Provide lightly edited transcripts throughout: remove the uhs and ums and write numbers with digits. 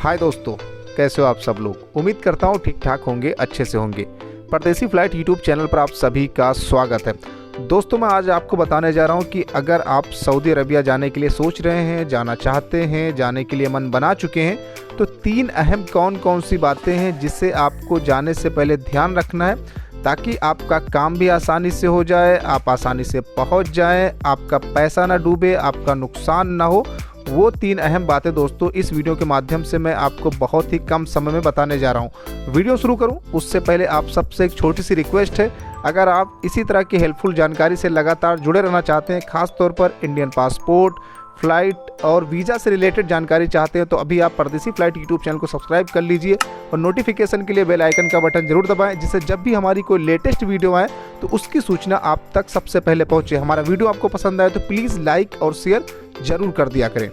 हाय दोस्तों, कैसे हो आप सब लोग। उम्मीद करता हूँ ठीक ठाक होंगे, अच्छे से होंगे। परदेसी फ्लाइट यूट्यूब चैनल पर आप सभी का स्वागत है। दोस्तों, मैं आज आपको बताने जा रहा हूँ कि अगर आप सऊदी अरबिया जाने के लिए सोच रहे हैं, जाना चाहते हैं, जाने के लिए मन बना चुके हैं, तो 3 अहम कौन कौन सी बातें हैं जिससे आपको जाने से पहले ध्यान रखना है, ताकि आपका काम भी आसानी से हो जाए, आप आसानी से पहुंच जाएं, आपका पैसा ना डूबे, आपका नुकसान ना हो। वो 3 अहम बातें दोस्तों इस वीडियो के माध्यम से मैं आपको बहुत ही कम समय में बताने जा रहा हूँ। वीडियो शुरू करूँ उससे पहले आप सबसे एक छोटी सी रिक्वेस्ट है, अगर आप इसी तरह की हेल्पफुल जानकारी से लगातार जुड़े रहना चाहते हैं, खास तौर पर इंडियन पासपोर्ट, फ्लाइट और वीज़ा से रिलेटेड जानकारी चाहते हैं, तो अभी आप परदेसी फ्लाइट यूट्यूब चैनल को सब्सक्राइब कर लीजिए और नोटिफिकेशन के लिए बेल आइकन का बटन जरूर दबाएं, जिससे जब भी हमारी कोई लेटेस्ट वीडियो आए तो उसकी सूचना आप तक सबसे पहले पहुंचे। हमारा वीडियो आपको पसंद आए तो प्लीज़ लाइक और शेयर जरूर कर दिया करें।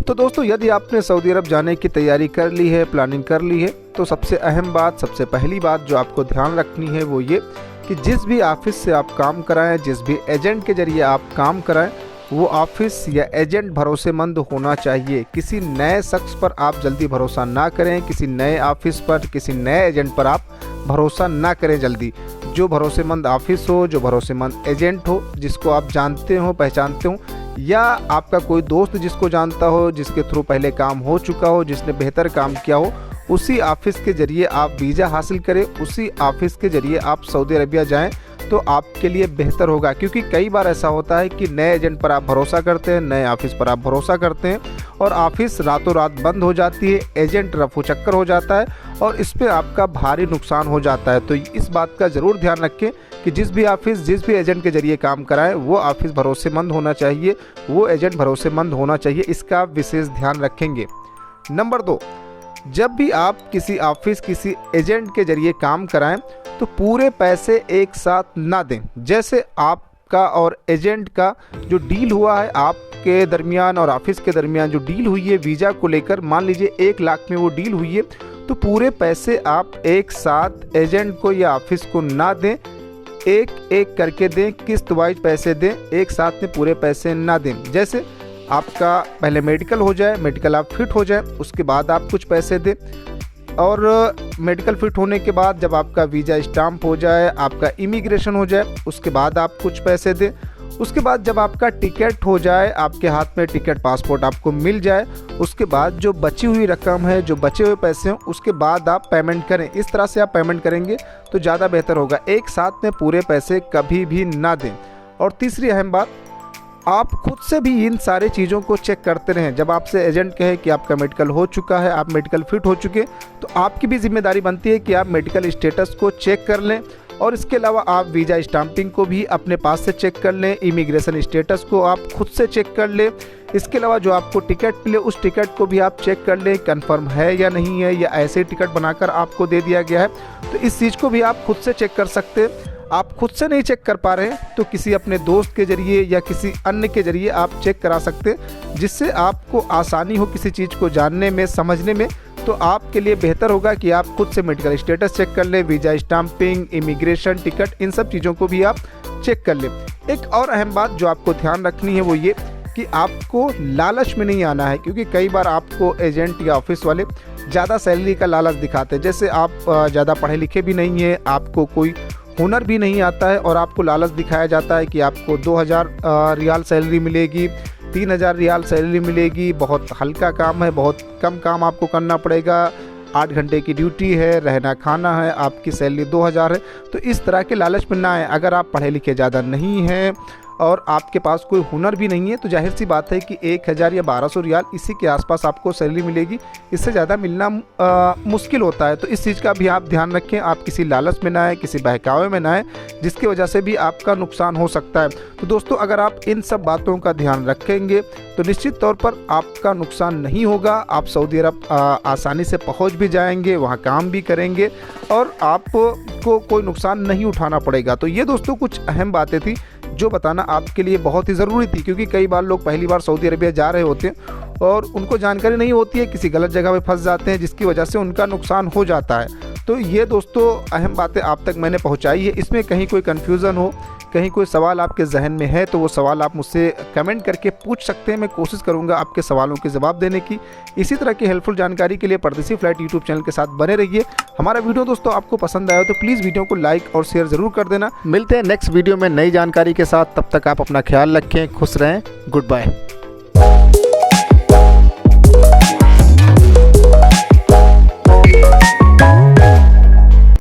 तो दोस्तों, यदि आपने सऊदी अरब जाने की तैयारी कर ली है, प्लानिंग कर ली है, तो सबसे अहम बात, सबसे पहली बात जो आपको ध्यान रखनी है वो ये कि जिस भी ऑफिस से आप काम कराएं, जिस भी एजेंट के जरिए आप काम कराएं, वो ऑफिस या एजेंट भरोसेमंद होना चाहिए। किसी नए शख्स पर आप जल्दी भरोसा ना करें, किसी नए ऑफिस पर, किसी नए एजेंट पर आप भरोसा ना करें जल्दी। जो भरोसेमंद ऑफिस हो, जो भरोसेमंद एजेंट हो, जिसको आप जानते हो, पहचानते हो, या आपका कोई दोस्त जिसको जानता हो, जिसके थ्रू पहले काम हो चुका हो, जिसने बेहतर काम किया हो, उसी ऑफिस के ज़रिए आप वीज़ा हासिल करें, उसी ऑफिस के ज़रिए आप सऊदी अरबिया जाएं तो आपके लिए बेहतर होगा। क्योंकि कई बार ऐसा होता है कि नए एजेंट पर आप भरोसा करते हैं, नए ऑफिस पर आप भरोसा करते हैं और ऑफिस रातों रात बंद हो जाती है, एजेंट रफू चक्कर हो जाता है और इस पर आपका भारी नुकसान हो जाता है। तो इस बात का ज़रूर ध्यान रखें कि जिस भी ऑफिस, जिस भी एजेंट के ज़रिए काम कराएं, वो ऑफिस भरोसेमंद होना चाहिए, वो एजेंट भरोसेमंद होना चाहिए। इसका विशेष ध्यान रखेंगे। नंबर 2, जब भी आप किसी ऑफिस, किसी एजेंट के ज़रिए काम कराएं तो पूरे पैसे एक साथ ना दें। जैसे आपका और एजेंट का जो डील हुआ है, आपके दरमियान और ऑफिस के दरमियान जो डील हुई है वीज़ा को लेकर, मान लीजिए 1 लाख में वो डील हुई है, तो पूरे पैसे आप एक साथ एजेंट को या ऑफिस को ना दें, एक एक करके दें, किस्त वाइज पैसे दें, एक साथ में पूरे पैसे ना दें। जैसे आपका पहले मेडिकल हो जाए, मेडिकल आप फिट हो जाए, उसके बाद आप कुछ पैसे दें, और मेडिकल फिट होने के बाद जब आपका वीज़ा स्टाम्प हो जाए, आपका इमिग्रेशन हो जाए, उसके बाद आप कुछ पैसे दें। उसके बाद जब आपका टिकट हो जाए, आपके हाथ में टिकट, पासपोर्ट आपको मिल जाए, उसके बाद जो बची हुई रकम है, जो बचे हुए पैसे हैं, उसके बाद आप पेमेंट करें। इस तरह से आप पेमेंट करेंगे तो ज़्यादा बेहतर होगा। एक साथ में पूरे पैसे कभी भी ना दें। और तीसरी अहम बात, आप खुद से भी इन सारी चीज़ों को चेक करते रहें। जब आपसे एजेंट कहे कि आपका मेडिकल हो चुका है, आप मेडिकल फिट हो चुके, तो आपकी भी जिम्मेदारी बनती है कि आप मेडिकल स्टेटस को चेक कर लें। और इसके अलावा आप वीज़ा स्टाम्पिंग को भी अपने पास से चेक कर लें, इमिग्रेशन स्टेटस को आप खुद से चेक कर लें। इसके अलावा जो आपको टिकट मिले, उस टिकट को भी आप चेक कर लें, कंफर्म है या नहीं है, या ऐसे टिकट बनाकर आपको दे दिया गया है। तो इस चीज़ को भी आप खुद से चेक कर सकते हैं। आप खुद से नहीं चेक कर पा रहे हैं तो किसी अपने दोस्त के ज़रिए या किसी अन्य के ज़रिए आप चेक करा सकते हैं, जिससे आपको आसानी हो किसी चीज़ को जानने में, समझने में। तो आपके लिए बेहतर होगा कि आप खुद से मेडिकल स्टेटस चेक कर लें, वीज़ा स्टाम्पिंग, इमिग्रेशन, टिकट, इन सब चीज़ों को भी आप चेक कर लें। एक और अहम बात जो आपको ध्यान रखनी है वो ये कि आपको लालच में नहीं आना है, क्योंकि कई बार आपको एजेंट या ऑफिस वाले ज़्यादा सैलरी का लालच दिखाते हैं। जैसे आप ज़्यादा पढ़े लिखे भी नहीं हैं, आपको कोई हुनर भी नहीं आता है और आपको लालच दिखाया जाता है कि आपको 2000 रियाल सैलरी मिलेगी, 3000 रियाल सैलरी मिलेगी, बहुत हल्का काम है, बहुत कम काम आपको करना पड़ेगा, 8 घंटे की ड्यूटी है, रहना खाना है, आपकी सैलरी 2000 है। तो इस तरह के लालच में ना आए। अगर आप पढ़े लिखे ज़्यादा नहीं हैं और आपके पास कोई हुनर भी नहीं है, तो जाहिर सी बात है कि 1000 या 1200 रियाल इसी के आसपास आपको सैलरी मिलेगी। इससे ज़्यादा मिलना मुश्किल होता है। तो इस चीज़ का भी आप ध्यान रखें, आप किसी लालच में ना आए, किसी बहकावे में ना आए, जिसकी वजह से भी आपका नुकसान हो सकता है। तो दोस्तों, अगर आप इन सब बातों का ध्यान रखेंगे तो निश्चित तौर पर आपका नुकसान नहीं होगा। आप सऊदी अरब आसानी से पहुँच भी जाएंगे, वहाँ काम भी करेंगे और आपको कोई नुकसान नहीं उठाना पड़ेगा। तो ये दोस्तों कुछ अहम बातें थी जो बताना आपके लिए बहुत ही ज़रूरी थी, क्योंकि कई बार लोग पहली बार सऊदी अरबिया जा रहे होते हैं और उनको जानकारी नहीं होती है, किसी गलत जगह पे फंस जाते हैं, जिसकी वजह से उनका नुकसान हो जाता है। तो ये दोस्तों अहम बातें आप तक मैंने पहुंचाई है। इसमें कहीं कोई कन्फ्यूज़न हो कहीं कोई सवाल आपके जहन में है तो वो सवाल आप मुझसे कमेंट करके पूछ सकते हैं। मैं कोशिश करूँगा आपके सवालों के जवाब देने की। इसी तरह की हेल्पफुल जानकारी के लिए परदेसी फ्लाइट यूट्यूब चैनल के साथ बने रहिए। हमारा वीडियो दोस्तों आपको पसंद आया तो प्लीज़ वीडियो को लाइक और शेयर ज़रूर कर देना। मिलते हैं नेक्स्ट वीडियो में नई जानकारी के साथ। तब तक आप अपना ख्याल रखें, खुश रहें। Good bye.